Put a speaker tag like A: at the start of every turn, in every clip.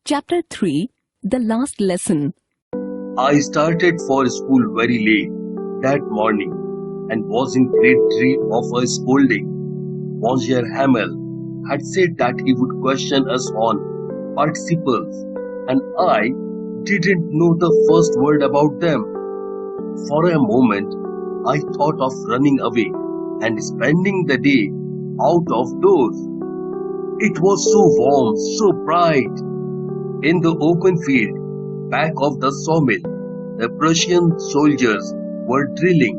A: Chapter 3, The Last Lesson.
B: I started for school very late that morning and was in great dread of a scolding. Monsieur Hamel had said that he would question us on participles, and I didn't know the first word about them. For a moment, I thought of running away and spending the day out of doors. It was so warm, so bright. In the open field, back of the sawmill, the Prussian soldiers were drilling.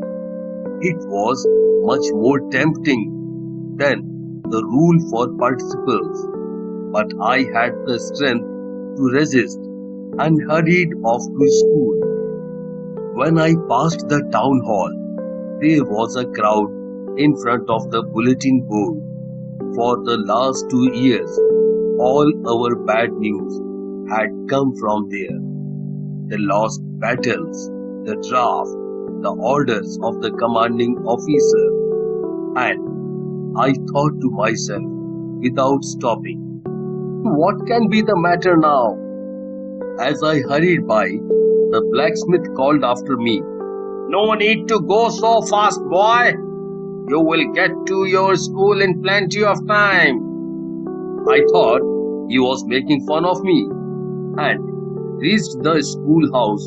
B: It was much more tempting than the rule for participles, but I had the strength to resist and hurried off to school. When I passed the town hall, there was a crowd in front of the bulletin board. For the last 2 years, all our bad news had come from there. The lost battles, the draft, the orders of the commanding officer. And I thought to myself, without stopping, what can be the matter now? As I hurried by, the blacksmith called after me, "No need to go so fast, boy. You will get to your school in plenty of time." I thought he was making fun of me and reached the schoolhouse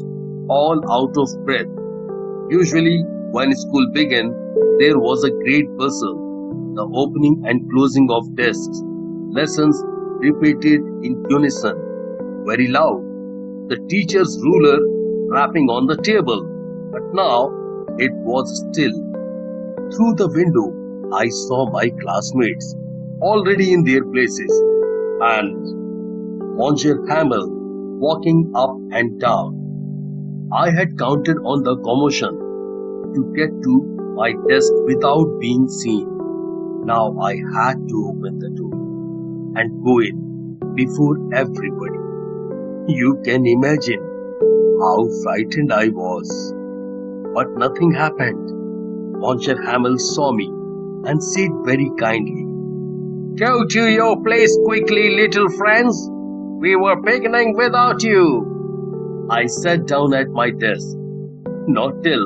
B: all out of breath. Usually, when school began, there was a great bustle, the opening and closing of desks, lessons repeated in unison, very loud, the teacher's ruler rapping on the table. But now it was still. Through the window, I saw my classmates already in their places, and Monsieur Hamel walking up and down. I had counted on the commotion to get to my desk without being seen. Now I had to open the door and go in before everybody. You can imagine how frightened I was. But nothing happened. Monsieur Hamel saw me and said very kindly, "Go to your place quickly, little friends. We were beginning without you." I sat down at my desk. Not till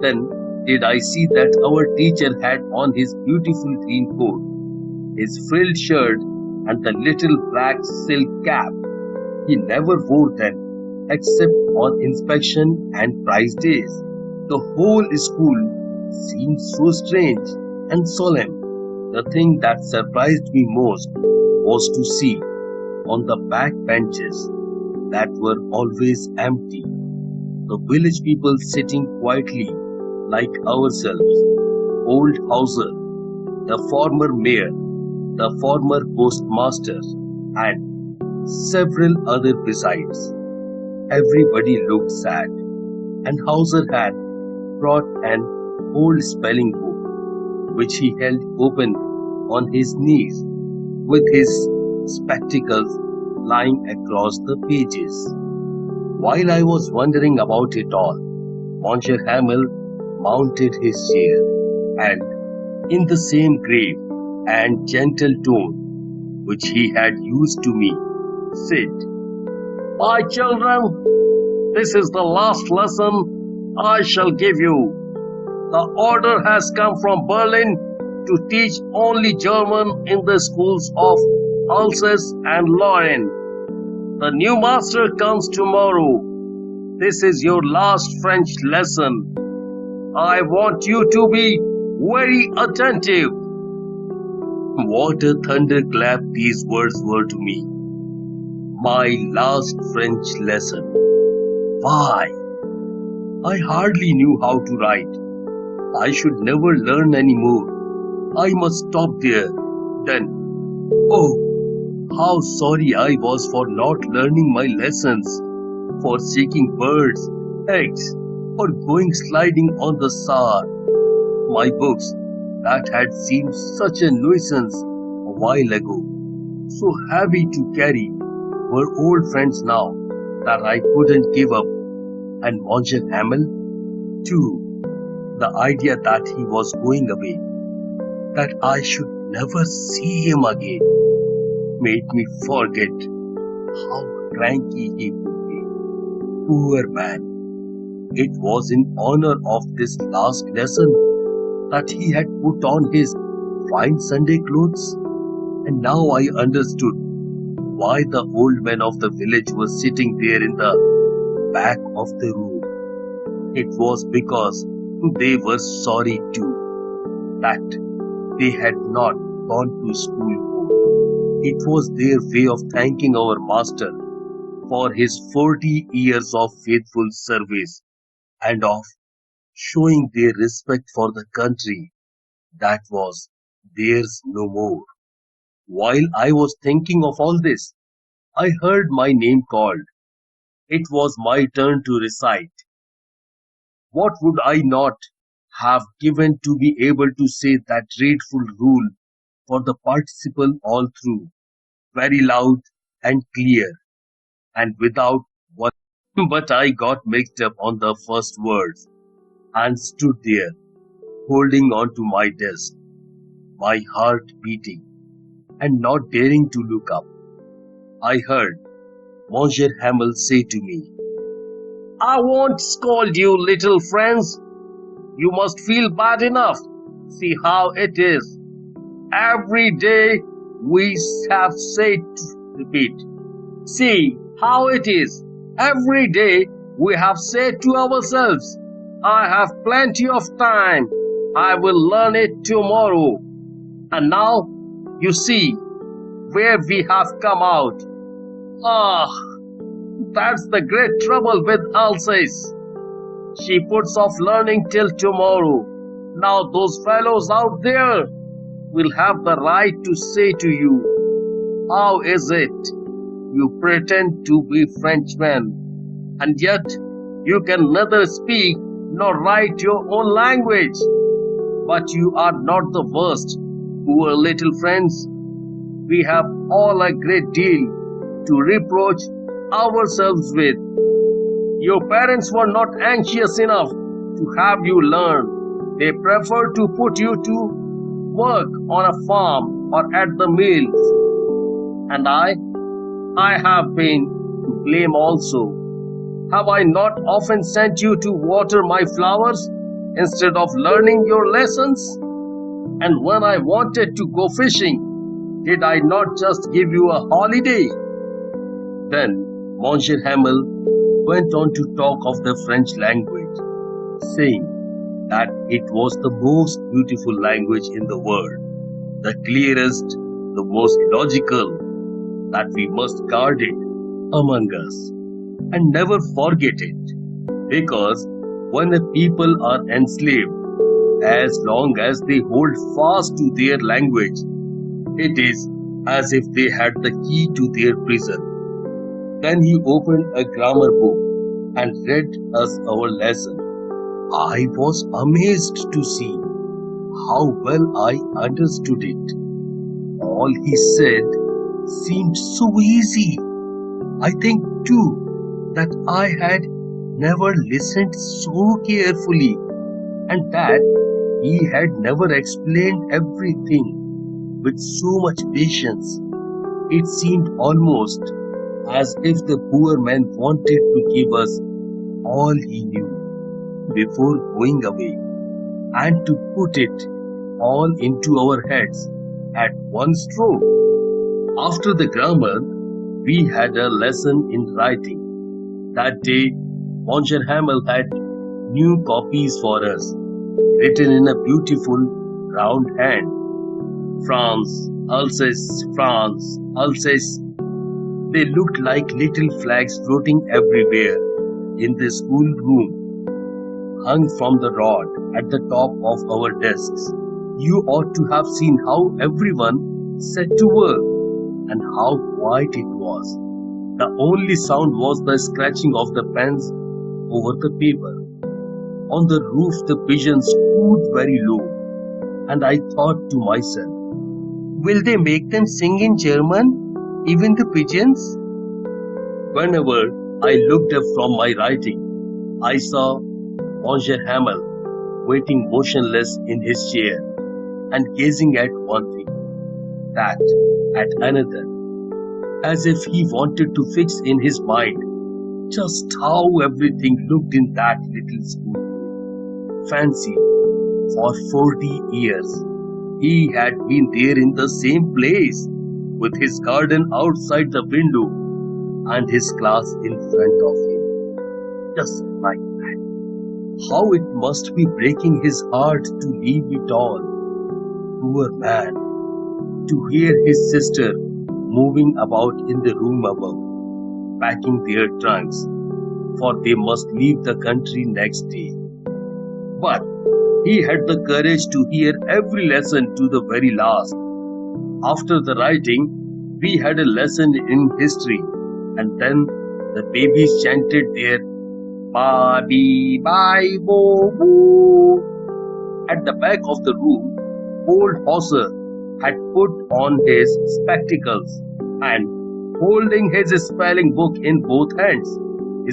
B: then did I see that our teacher had on his beautiful green coat, his frilled shirt, and the little black silk cap. He never wore them except on inspection and prize days. The whole school seemed so strange and solemn. The thing that surprised me most was to see on the back benches that were always empty, the village people sitting quietly like ourselves, old Hauser, the former mayor, the former postmaster, and several others besides. Everybody looked sad, and Hauser had brought an old spelling book, which he held open on his knees, with his spectacles lying across the pages. While I was wondering about it all, Monsieur Hamel mounted his chair and, in the same grave and gentle tone which he had used to me, said, "My children, this is the last lesson I shall give you. The order has come from Berlin to teach only German in the schools of Alsace and Lorraine. The new master comes tomorrow. This is your last French lesson. I want you to be very attentive." What a thunderclap these words were to me. My last French lesson. Why? I hardly knew how to write. I should never learn any more. I must stop there. Then, oh, how sorry I was for not learning my lessons, for seeking birds, eggs, or going sliding on the Saar. My books that had seemed such a nuisance a while ago, so heavy to carry, were old friends now that I couldn't give up. And Monsieur Hamel, too, the idea that he was going away, that I should never see him again, made me forget how cranky he would be. Poor man. It was in honor of this last lesson that he had put on his fine Sunday clothes, and now I understood why the old men of the village were sitting there in the back of the room. It was because they were sorry too that they had not gone to school more. It was their way of thanking our master for his 40 years of faithful service and of showing their respect for the country that was theirs no more. While I was thinking of all this, I heard my name called. It was my turn to recite. What would I not have given to be able to say that dreadful rule for the participle all through, very loud and clear, and without one. But I got mixed up on the first words and stood there, holding on to my desk, my heart beating, and not daring to look up. I heard Monsieur Hamel say to me, "I won't scold you, little friends. You must feel bad enough. See how it is. Every day we have said, repeat. See how it is. Every day we have said to ourselves, I have plenty of time. I will learn it tomorrow. And now you see where we have come out. Ah, that's the great trouble with Alsace. She puts off learning till tomorrow. Now those fellows out there will have the right to say to you, how is it you pretend to be Frenchmen, and yet you can neither speak nor write your own language? But you are not the worst, poor little friends. We have all a great deal to reproach ourselves with. Your parents were not anxious enough to have you learn. They preferred to put you to work on a farm or at the mills. And I have been to blame also. Have I not often sent you to water my flowers instead of learning your lessons? And when I wanted to go fishing, did I not just give you a holiday? Then Monsieur Hamel went on to talk of the French language, saying that it was the most beautiful language in the world, the clearest, the most logical, that we must guard it among us and never forget it, because when the people are enslaved, as long as they hold fast to their language, it is as if they had the key to their prison. Then he opened a grammar book and read us our lesson. I was amazed to see how well I understood it. All he said seemed so easy. I think too that I had never listened so carefully, and that he had never explained everything with so much patience. It seemed almost as if the poor man wanted to give us all he knew before going away, and to put it all into our heads at one stroke. After the grammar, we had a lesson in writing. That day, Monsieur Hamel had new copies for us, written in a beautiful round hand. France, Alsace, France, Alsace. They looked like little flags floating everywhere in the schoolroom, hung from the rod at the top of our desks. You ought to have seen how everyone set to work and how quiet it was. The only sound was the scratching of the pens over the paper. On the roof the pigeons cooed very low, and I thought to myself, will they make them sing in German? Even the pigeons? Whenever I looked up from my writing, I saw Monsieur Hamel waiting motionless in his chair and gazing at one thing, that at another, as if he wanted to fix in his mind just how everything looked in that little school. Fancy, for 40 years, he had been there in the same place, with his garden outside the window and his class in front of him. Just like that. How it must be breaking his heart to leave it all. Poor man, to hear his sister moving about in the room above, packing their trunks, for they must leave the country next day. But he had the courage to hear every lesson to the very last. After the writing, we had a lesson in history, and then the babies chanted their ba bi bai bo boo. At the back of the room, old Hauser had put on his spectacles and, holding his spelling book in both hands,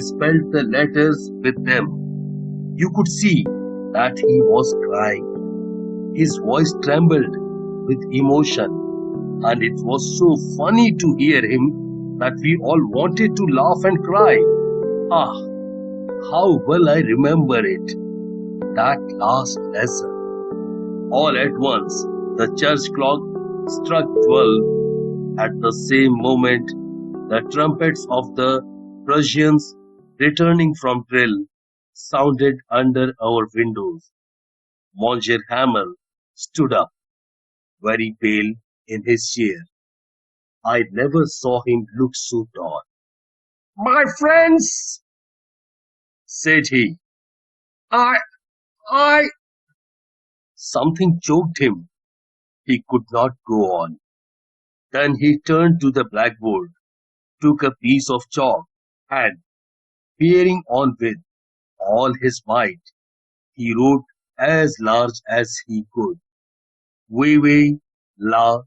B: spelled the letters with them. You could see that he was crying. His voice trembled with emotion, and it was so funny to hear him that we all wanted to laugh and cry. Ah, how well I remember it, that last lesson. All at once, the church clock struck 12. At the same moment, the trumpets of the Prussians returning from drill sounded under our windows. Monsieur Hamel stood up, very pale in his chair. I never saw him look so tall. "My friends," said he, I, I, something choked him. He could not go on. Then he turned to the blackboard, took a piece of chalk, and, peering on with all his might, he wrote as large as he could, "We la